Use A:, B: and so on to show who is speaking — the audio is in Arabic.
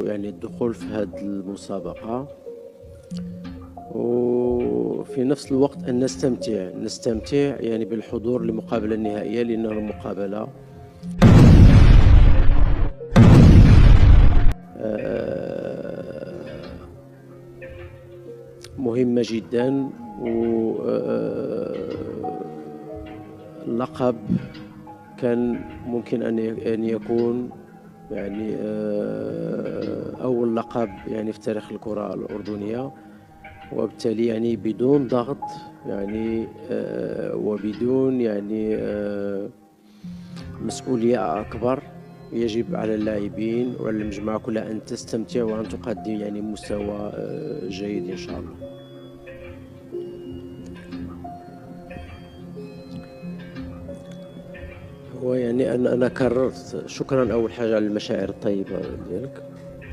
A: يعني الدخول في هذه المسابقة، وفي نفس الوقت أن نستمتع يعني بالحضور للمقابلة النهائية، لأنها المقابلة مهمة جدا. واللقب كان ممكن أن يكون يعني أول لقب يعني في تاريخ الكرة الأردنية، وبالتالي يعني بدون ضغط يعني وبدون يعني مسؤولية أكبر. يجب على اللاعبين وعلى المجموعة كلها أن تستمتع وأن تقدم يعني مستوى جيد إن شاء الله. هو يعني أنا كررت شكرا أول حاجة على المشاعر الطيبة ديالك.